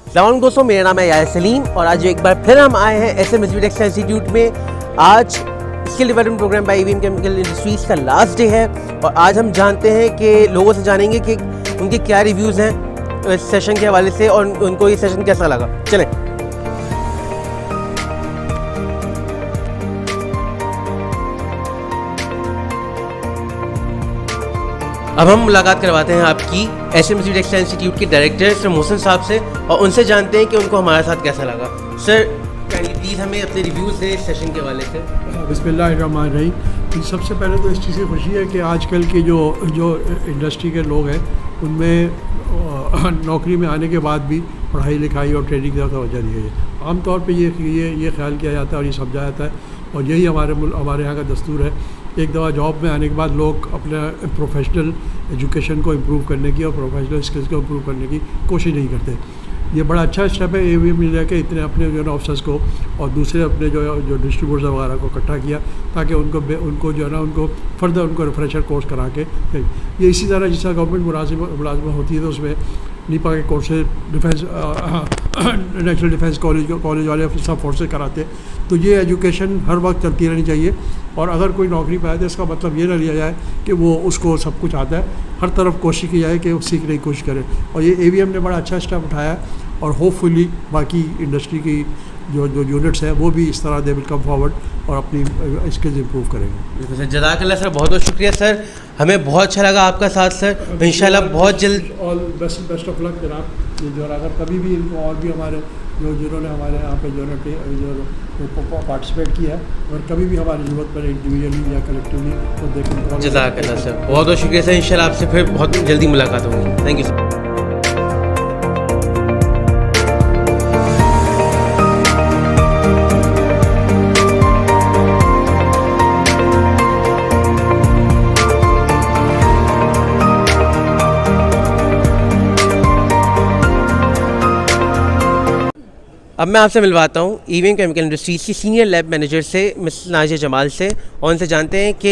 अस्सलाम दोस्तों, मेरा नाम है यार सलीम और आज एक बार फिर हम आए हैं SM टेक्सटाइल इंस्टीट्यूट में। आज skill development program by EVM chemical industries का लास्ट डे है और आज हम जानते हैं कि लोगों से जानेंगे कि उनके क्या रिव्यूज़ हैं इस सेशन के हवाले से और उनको ये सेशन कैसा लगा। चलें। अब हम मुलाकात करवाते हैं आपकी SM टेक्सटाइल इंस्टीट्यूट के डायरेक्टर सर मोहसिन साहब से और उनसे जानते हैं कि उनको हमारे साथ कैसा लगा। सर प्लीज़ हमें अपने रिव्यूज़ दें इस सेशन के हवाले से। बिस्मिल्लाहिर्रहमानिर्रहीम। सबसे पहले तो इस चीज़ की खुशी है कि आजकल के जो इंडस्ट्री के लोग हैं उनमें नौकरी में आने के बाद भी पढ़ाई लिखाई और ट्रेनिंग की तवज्जो दी है। आमतौर पे ये ख्याल किया जाता है और ये समझा जाता है और यही हमारे यहाँ का दस्तूर है। एक दफ़ा जॉब में आने के बाद लोग अपने प्रोफेशनल एजुकेशन को इम्प्रूव करने की और प्रोफेशनल स्किल्स को इम्प्रूव करने की कोशिश नहीं करते। ये बड़ा अच्छा स्टेप है EVM इंडिया के इतने अपने जो है ऑफिसर्स को और दूसरे अपने जो डिस्ट्रीब्यूटर्स वगैरह को इकट्ठा किया ताकि उनको जो है ना उनको फर्दर उनको रिफ्रेशर कोर्स करा के ये इसी तरह जिस तरह गवर्नमेंट मुलाजिमत होती है तो उसमें नीपा के courses defence national defence college वाले सब फोर्सेज कराते। तो ये एजुकेशन हर वक्त चलती रहनी चाहिए और अगर कोई नौकरी पाए तो इसका मतलब ये ना लिया जाए कि वो उसको सब कुछ आता है। हर तरफ कोशिश की जाए कि वो सीखने की कोशिश करे और ये EVM ने बड़ा अच्छा स्टेप उठाया है और होपफुली बाकी इंडस्ट्री की जो यूनिट्स हैं वो भी इस तरह दे विल कम फॉरवर्ड और अपनी स्किल्स इंप्रूव करेंगे। सर जज़ाकल्लाह सर, बहुत बहुत शुक्रिया सर, हमें बहुत अच्छा लगा आपका साथ सर। इंशाल्लाह बहुत जल्द ऑल बेस्ट ऑफ लक जनाब। जो अगर कभी भी इनको और भी हमारे जिन्होंने हमारे यहाँ पे जो पार्टिसिपेट किया है और कभी भी हमारी ज़रूरत पड़े इंडिविजुअली या कलेक्टिवली तो देखें। जज़ाकल्लाह सर, बहुत बहुत शुक्रिया सर। इंशाल्लाह आपसे फिर बहुत जल्दी मुलाकात होगी। Thank you sir. अब मैं आपसे मिलवाता हूँ EVM केमिकल इंडस्ट्रीज़ की सीनियर लैब मैनेजर से मिस नाजिया जमाल से और उनसे जानते हैं कि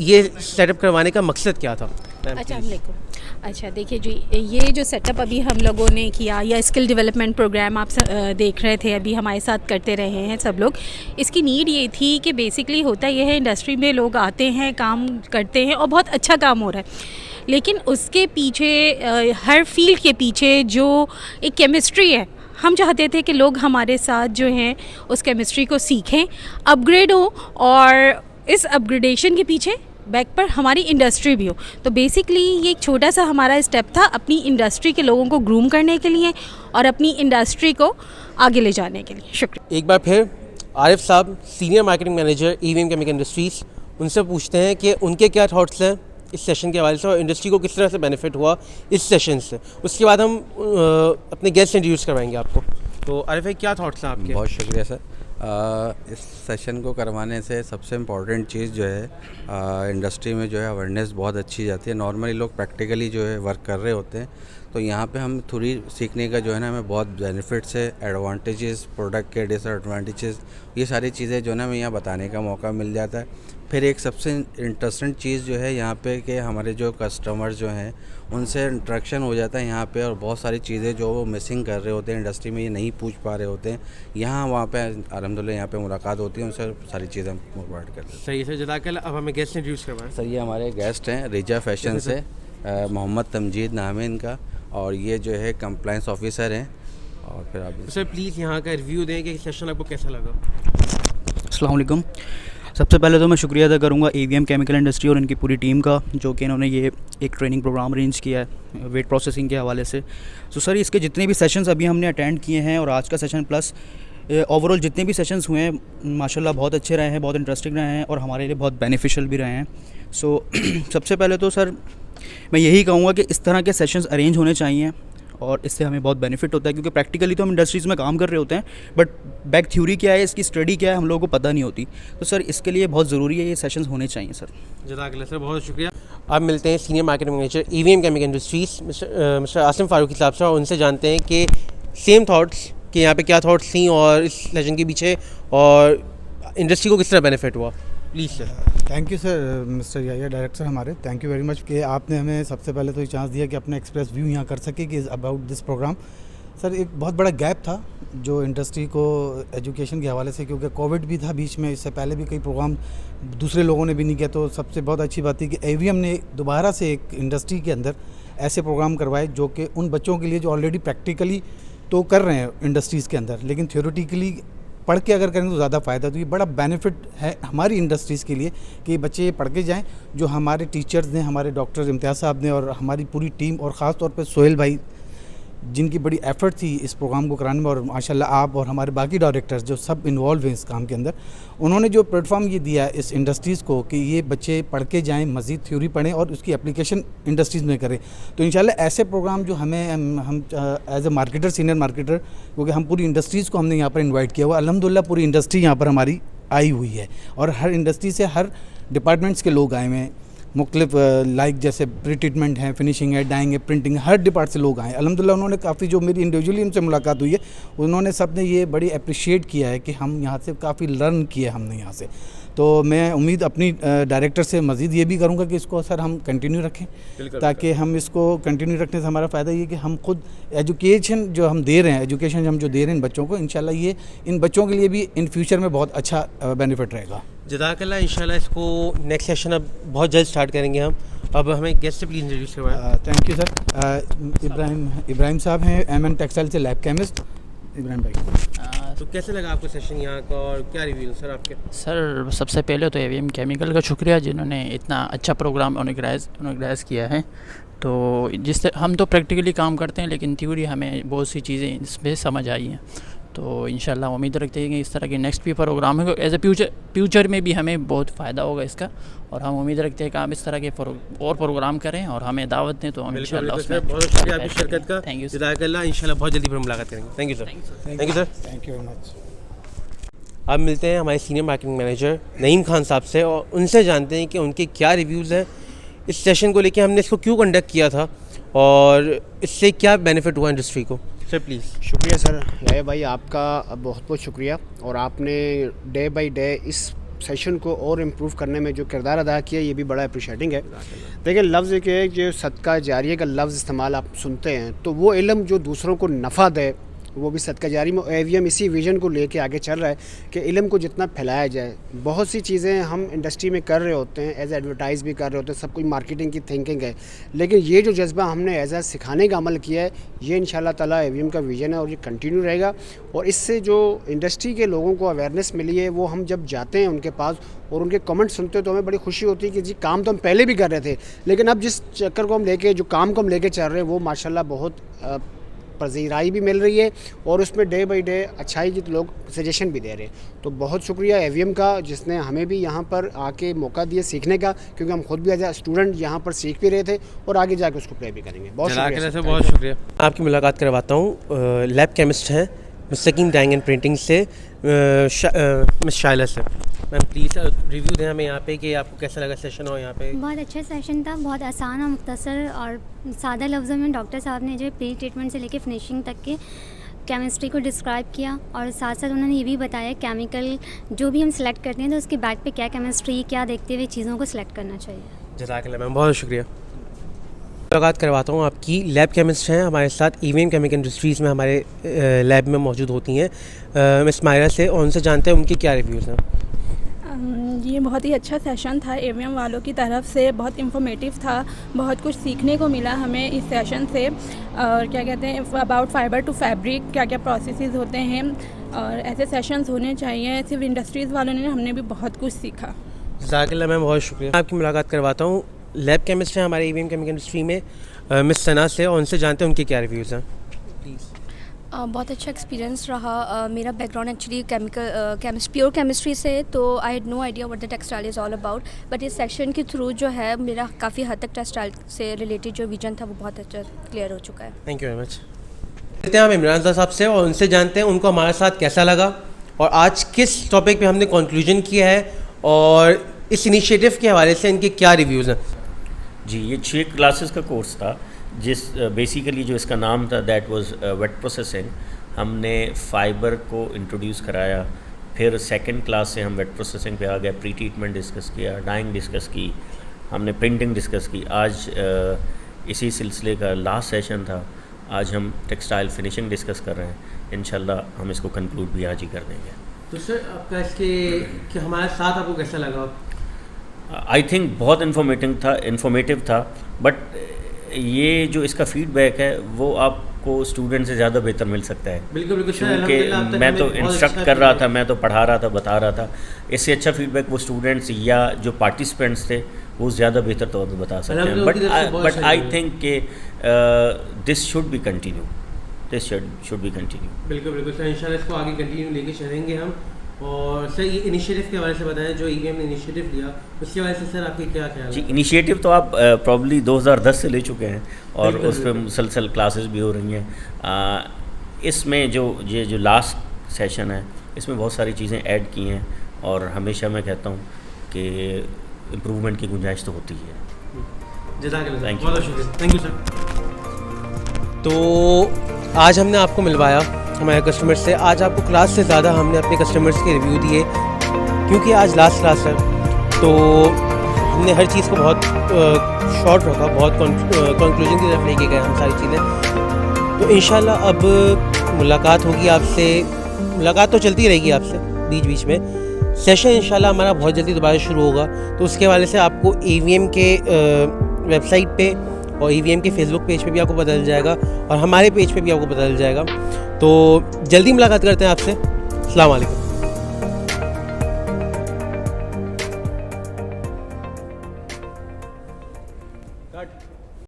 ये सेटअप करवाने का मकसद क्या था। अच्छा देखिए जी, ये जो सेटअप अभी हम लोगों ने किया या स्किल डेवलपमेंट प्रोग्राम आप देख रहे थे अभी हमारे साथ करते रहे हैं सब लोग, इसकी नीड ये थी कि बेसिकली होता ये है इंडस्ट्री में लोग आते हैं काम करते हैं और बहुत अच्छा काम हो रहा है, लेकिन उसके पीछे हर फील्ड के पीछे जो एक केमिस्ट्री है, हम चाहते थे कि लोग हमारे साथ जो हैं उस केमिस्ट्री को सीखें, अपग्रेड हो और इस अपग्रेडेशन के पीछे बैक पर हमारी इंडस्ट्री भी हो। तो बेसिकली ये एक छोटा सा हमारा स्टेप था अपनी इंडस्ट्री के लोगों को ग्रूम करने के लिए और अपनी इंडस्ट्री को आगे ले जाने के लिए। शुक्रिया। एक बार फिर आरिफ साहब, senior marketing manager EVM chemical industries, उनसे पूछते हैं कि उनके क्या थॉट्स हैं इस सेशन के हवाले से और इंडस्ट्री को किस तरह से बेनिफिट हुआ इस सेशन से। उसके बाद हम अपने गेस्ट इंट्रोड्यूस करवाएंगे आपको। तो आरिफ भाई, क्या थॉट्स हैं आपके? बहुत शुक्रिया सर। इस सेशन को करवाने से सबसे इम्पॉर्टेंट चीज़ जो है इंडस्ट्री में जो है अवेयरनेस बहुत अच्छी जाती है। नॉर्मली लोग प्रैक्टिकली जो है वर्क कर रहे होते हैं, तो यहाँ पे हम थोड़ी सीखने का जो है ना हमें बहुत बेनिफिट्स है, एडवांटेजेस, प्रोडक्ट के डिसएडवांटेजेस, ये सारी चीज़ें जो है ना हमें यहाँ बताने का मौका मिल जाता है। फिर एक सबसे इंटरेस्टिंग चीज़ जो है यहाँ पे कि हमारे जो कस्टमर जो हैं उनसे इंटरेक्शन हो जाता है यहाँ पे और बहुत सारी चीज़ें जो वो मिसिंग कर रहे होते हैं इंडस्ट्री में, ये नहीं पूछ पा रहे होते हैं, यहाँ वहाँ पे अल्हम्दुलिल्लाह यहाँ पे मुलाकात होती है, उनसे सारी चीज़ें प्रोवाइड करते हैं। सही सर, जज़ाकल्लाह। अब हमें गेस्ट इंट्रोड्यूस करवाएं। सर ये हमारे गेस्ट हैं रिजा फैशन से, मोहम्मद तमजीद नाम है इनका और ये जो है कंप्लाइंस ऑफिसर हैं। और फिर आप सर प्लीज़ यहाँ का रिव्यू दें कि सेशन आपको कैसा लगा। अस्सलाम वालेकुम। सबसे पहले तो मैं शुक्रिया अदा करूँगा EVM केमिकल इंडस्ट्री और इनकी पूरी टीम का, जो कि इन्होंने ये एक ट्रेनिंग प्रोग्राम अरेंज किया है वेट प्रोसेसिंग के हवाले से। तो सर इसके जितने भी सेशंस अभी हमने अटेंड किए हैं और आज का सेशन प्लस ओवरऑल जितने भी सेशंस हुए हैं माशाल्लाह बहुत अच्छे रहे हैं, बहुत इंटरेस्टिंग रहे हैं और हमारे लिए बहुत बेनिफिशियल भी रहे हैं। सो सबसे पहले तो सर मैं यही कहूँगा कि इस तरह के सेशंस अरेंज होने चाहिए और इससे हमें बहुत बेनिफिट होता है, क्योंकि प्रैक्टिकली तो हम इंडस्ट्रीज़ में काम कर रहे होते हैं बट बैक थ्योरी क्या है, इसकी स्टडी क्या है, हम लोगों को पता नहीं होती। तो सर इसके लिए बहुत ज़रूरी है ये सेशंस होने चाहिए सर। जज़ाकल्लाह सर, बहुत शुक्रिया। अब मिलते हैं senior marketing manager EVM chemical industries mister Asim Farooqui साहब से और उनसे जानते हैं कि सेम थाट्स कि यहाँ पे क्या थाट्स थी और इस सेशन के पीछे और इंडस्ट्री को किस तरह बेनिफिट हुआ। Please sir. Thank you sir, mister याया डायरेक्टर हमारे, थैंक यू वेरी मच कि आपने हमें सबसे पहले तो ये चांस दिया कि अपना एक्सप्रेस व्यू यहाँ कर सके कि अबाउट दिस प्रोग्राम। सर एक बहुत बड़ा गैप था जो इंडस्ट्री को एजुकेशन के हवाले से, क्योंकि कोविड भी था बीच में, इससे पहले भी कई प्रोग्राम दूसरे लोगों ने भी नहीं किया। तो सबसे बहुत अच्छी बात थी कि एवीएम ने दोबारा से एक इंडस्ट्री के अंदर ऐसे प्रोग्राम करवाए जो कि उन बच्चों के लिए जो ऑलरेडी प्रैक्टिकली तो कर रहे हैं इंडस्ट्रीज़ के अंदर, लेकिन थ्योरेटिकली पढ़ के अगर करें तो ज़्यादा फ़ायदा। तो ये बड़ा बेनिफिट है हमारी इंडस्ट्रीज़ के लिए कि बच्चे ये पढ़ के जाएँ। जो हमारे टीचर्स ने, हमारे डॉक्टर इम्तियाज़ साहब ने और हमारी पूरी टीम और ख़ास तौर पे सोहेल भाई, जिनकी बड़ी एफ़र्ट थी इस प्रोग्राम को कराने में, और माशाल्लाह आप और हमारे बाकी डायरेक्टर्स जो सब इन्वॉल्व हैं इस काम के अंदर, उन्होंने जो प्लेटफॉर्म ये दिया है इस इंडस्ट्रीज़ को कि ये बच्चे पढ़ के जाएँ, मज़ीद थ्योरी पढ़ें और उसकी एप्लीकेशन इंडस्ट्रीज़ में करें। तो इंशाल्लाह ऐसे प्रोग्राम जो हम as a marketer, senior marketer, क्योंकि हम पूरी इंडस्ट्रीज़ को हमने यहाँ पर इन्वाइट किया हुआ, अल्हम्दुलिल्लाह पूरी इंडस्ट्री यहाँ पर हमारी आई हुई है और हर इंडस्ट्री से हर डिपार्टमेंट्स के लोग आए हुए हैं। मुख्तलिफ लाइक जैसे प्री ट्रीटमेंट है, फिनिशिंग है, डाइंग है, प्रिंटिंग, हर डिपार्ट से लोग आए। अल्हम्दुलिल्लाह उन्होंने काफ़ी, जो मेरी इंडिविजुअली उनसे मुलाकात हुई है, उन्होंने सब ने ये बड़ी अप्रिशिएट किया है कि हम यहाँ से काफ़ी लर्न किया हमने यहाँ से। तो मैं उम्मीद अपनी डायरेक्टर से मज़ीद ये भी करूँगा कि इसको सर हम कंटिन्यू रखें, ताकि हम इसको कंटिन्यू रखने से हमारा फ़ायदा ये कि हम खुद एजुकेशन जो हम दे रहे हैं, एजुकेशन हम जो दे रहे हैं इन बच्चों को, इंशाल्लाह ये इन बच्चों के लिए भी इन फ्यूचर में बहुत अच्छा बेनिफिट रहेगा। जज़ाकल्लाह। इंशाल्लाह इसको नेक्स्ट सेशन अब बहुत जल्द स्टार्ट करेंगे हम। अब हमें गेस्ट से प्लीज़ इंट्रोड्यूस करवाएं। Thank you sir. इब्राहिम साहब हैं एमएन टेक्सटाइल से लैब केमिस्ट। इब्राहिम भाई, तो कैसे लगा आपको सेशन यहाँ का और क्या रिव्यू सर आपके? सर सबसे पहले तो एवीएम केमिकल का शुक्रिया जिन्होंने इतना अच्छा प्रोग्राम ऑर्गेनाइज़ किया है। तो जिससे हम तो प्रैक्टिकली काम करते हैं, लेकिन थ्योरी हमें बहुत सी चीज़ें इसमें समझ आई हैं। तो इंशाल्लाह उम्मीद रखते हैं कि इस तरह के नेक्स्ट भी प्रोग्राम है, एज ए फ्यूचर में भी हमें बहुत फ़ायदा होगा इसका। और हम उम्मीद रखते हैं कि आप इस तरह के और प्रोग्राम करें और हमें दावत दें, तो हम इंशाल्लाह उसमें बहुत शुक्रिया आपकी शिरकत का। Thank you sir. जज़ाकल्लाह। इंशाल्लाह बहुत जल्दी फिर मुलाकात करेंगे। Thank you sir. Thank you sir. Thank you very much. अब मिलते हैं हमारे senior marketing manager Naeem Khan साहब से और उनसे जानते हैं कि उनके क्या रिव्यूज़ हैं इस सेशन को लेके, हमने इसको क्यों कंडक्ट किया था और इससे क्या बेनिफिट हुआ इंडस्ट्री को। Sir please. शुक्रिया सर याया भाई, आपका बहुत बहुत शुक्रिया। और आपने डे बाय डे इस सेशन को और इम्प्रूव करने में जो किरदार अदा किया, ये भी बड़ा अप्रिशिएटिंग है। देखिए लफ्ज़ एक है, जो सदका जारिया का लफ्ज़ इस्तेमाल आप सुनते हैं, तो वो इल्म जो दूसरों को नफ़ा दे वो भी सदका जारी में। एवीएम इसी विज़न को लेके आगे चल रहा है कि इल्म को जितना फैलाया जाए। बहुत सी चीज़ें हम इंडस्ट्री में कर रहे होते हैं, एज एडवर्टाइज़ भी कर रहे होते हैं, सब कुछ मार्केटिंग की थिंकिंग है, लेकिन ये जो जज्बा हमने एज ए सिखाने का अमल किया है, ये इंशाल्लाह ताला एवीएम का विज़न है और ये कंटिन्यू रहेगा। और इससे जो इंडस्ट्री के लोगों को अवेयरनेस मिली है, वो हम जब जाते हैं उनके पास और उनके कमेंट सुनते हैं तो हमें बड़ी खुशी होती है कि जी काम तो हम पहले भी कर रहे थे, लेकिन अब जिस चक्कर को हम लेके, जो काम को हम लेके चल रहे हैं, वो माशाल्लाह बहुत पजीराई भी मिल रही है और उसमें डे बाई डे अच्छाई की लोग सजेशन भी दे रहे हैं। तो बहुत शुक्रिया एवीएम का, जिसने हमें भी यहाँ पर आके मौका दिया सीखने का, क्योंकि हम खुद भी एज ए स्टूडेंट यहाँ पर सीख भी रहे थे और आगे जाके उसको प्ले भी करेंगे। बहुत शुक्रिया सर। बहुत शुक्रिया। आपकी मुलाकात करवाता हूँ लैब केमिस्ट हैं मिस्टकिन डाइंग एंड प्रिंटिंग से मिस शाइला से। मैम प्लीज़ रिव्यू दें हमें यहाँ पे कि आपको कैसा लगा सेशन और यहाँ पे। बहुत अच्छा सेशन था, बहुत आसान और मुख्तसर और सादा लफ्ज़ों में डॉक्टर साहब ने जो प्री ट्रीटमेंट से लेके फिनिशिंग तक के केमिस्ट्री को डिस्क्राइब किया और साथ साथ उन्होंने ये भी बताया केमिकल जो भी हम सेलेक्ट करते हैं तो उसके बैक पे क्या केमिस्ट्री, क्या देखते हुए चीज़ों को सिलेक्ट करना चाहिए। जज़ाकल्लाह मैम, बहुत शुक्रिया। मुलाकात करवाता हूँ आपकी। लैब केमिस्ट हैं हमारे साथ एवीएम केमिकल इंडस्ट्रीज़ में हमारे लैब में मौजूद होती हैं मिस मायरा से, और उनसे जानते हैं उनके क्या रिव्यूज़ हैं। ये बहुत ही अच्छा सेशन था एवीएम वालों की तरफ से, बहुत इंफॉर्मेटिव था, बहुत कुछ सीखने को मिला हमें इस सेशन से। और क्या कहते हैं अबाउट फाइबर टू फैब्रिक, क्या क्या प्रोसेसेस होते हैं, और ऐसे सेशंस होने चाहिए। सिर्फ इंडस्ट्रीज़ वालों ने, हमने भी बहुत कुछ सीखा। जज़ाकल्लाह मैम, बहुत शुक्रिया। आपकी मुलाकात करवाता हूँ लैब केमिस्ट हैं हमारे एवीएम केमिकल इंडस्ट्री में मिस सना से, और उनसे जानते हैं उनके क्या रिव्यूज़ हैं। प्लीज़। बहुत अच्छा एक्सपीरियंस रहा। मेरा बैकग्राउंड एक्चुअली प्योर केमिस्ट्री से, तो I had no idea what the textile is all about, but इस सेक्शन के थ्रू जो है मेरा काफ़ी हद तक टेक्सटाइल से रिलेटेड जो विजन था वो बहुत अच्छा क्लियर हो चुका है। Thank you very much. मिलते हैं हम इमरान साहब से और उनसे जानते हैं उनको हमारे साथ कैसा लगा और आज किस टॉपिक पे हमने कंक्लूजन किया है और इस इनिशिएटिव के हवाले से इनके क्या रिव्यूज़ हैं। जी, ये 6 क्लासेस का कोर्स था, जिस बेसिकली जो इसका नाम था दैट वाज वेट प्रोसेसिंग। हमने फाइबर को इंट्रोड्यूस कराया, फिर सेकंड क्लास से हम वेट प्रोसेसिंग पे आ गए, प्री ट्रीटमेंट डिस्कस किया, डाइंग डिस्कस की, हमने प्रिंटिंग डिस्कस की। आज इसी सिलसिले का लास्ट सेशन था। आज हम टेक्सटाइल फिनिशिंग डिस्कस कर रहे हैं। इंशाल्लाह हम इसको कंक्लूड भी आज ही कर देंगे। तो सर आपका इसके कि हमारे साथ आपको कैसा लगा? आई थिंक बहुत इन्फॉर्मेटिव था, बट ये जो इसका फीडबैक है वो आपको स्टूडेंट से ज़्यादा बेहतर मिल सकता है। बिल्कुल बिल्कुल सर, क्योंकि अल्हम्दुलिल्लाह अब तक मैं तो हमें बहुत इंस्ट्रक्ट अच्छा कर रहा था, feedback मैं तो पढ़ा रहा था, बता रहा था। इससे अच्छा फीडबैक वो स्टूडेंट्स या जो पार्टिसिपेंट्स थे वो ज़्यादा बेहतर तौर पर बता सकते हैं। अल्हम्दुलिल्लाह उनकी तरफ से बहुत बट अच्छा आई है। थिंक कि दिस शुड बी कंटिन्यू, बिल्कुल बिल्कुल सर, इंशाल्लाह इसको आगे कंटिन्यू लेके चलेंगे हम। और सर ये इनिशिएटिव के हवाले से बताएं, जो ईवीएम ने इनिशिएटिव लिया उसके हवाले से सर आपके क्या ख्याल जी। है? इनिशिएटिव तो आप प्रॉब्ली 2010 से ले चुके हैं और बिल्कुल, उस पर बिल्कुल। मुसलसल क्लासेस भी हो रही हैं। इसमें जो लास्ट सेशन है इसमें बहुत सारी चीज़ें ऐड की हैं और हमेशा मैं कहता हूँ कि इम्प्रूवमेंट की गुंजाइश तो होती ही है। जज़ाकल्लाह, Thank you. बहुत बहुत शुक्रिया, थैंक यू सर। तो आज हमने आपको मिलवाया हमारे कस्टमर से। आज आपको क्लास से ज़्यादा हमने अपने कस्टमर्स के रिव्यू दिए, क्योंकि आज लास्ट क्लास है तो हमने हर चीज़ को बहुत शॉर्ट रखा, बहुत कंक्लूजन की तरफ लेके गए हम सारी चीज़ें। तो इंशाल्लाह अब मुलाकात होगी आपसे, मुलाकात तो चलती रहेगी आपसे बीच बीच में। सेशन इंशाल्लाह हमारा बहुत जल्दी दोबारा शुरू होगा, तो उसके हवाले से आपको AVM के वेबसाइट पे और AVM के फेसबुक पेज पे भी आपको पता चल जाएगा और हमारे पेज पे भी आपको पता चल जाएगा। तो जल्दी मुलाकात करते हैं आपसे। अस्सलाम वालेकुम।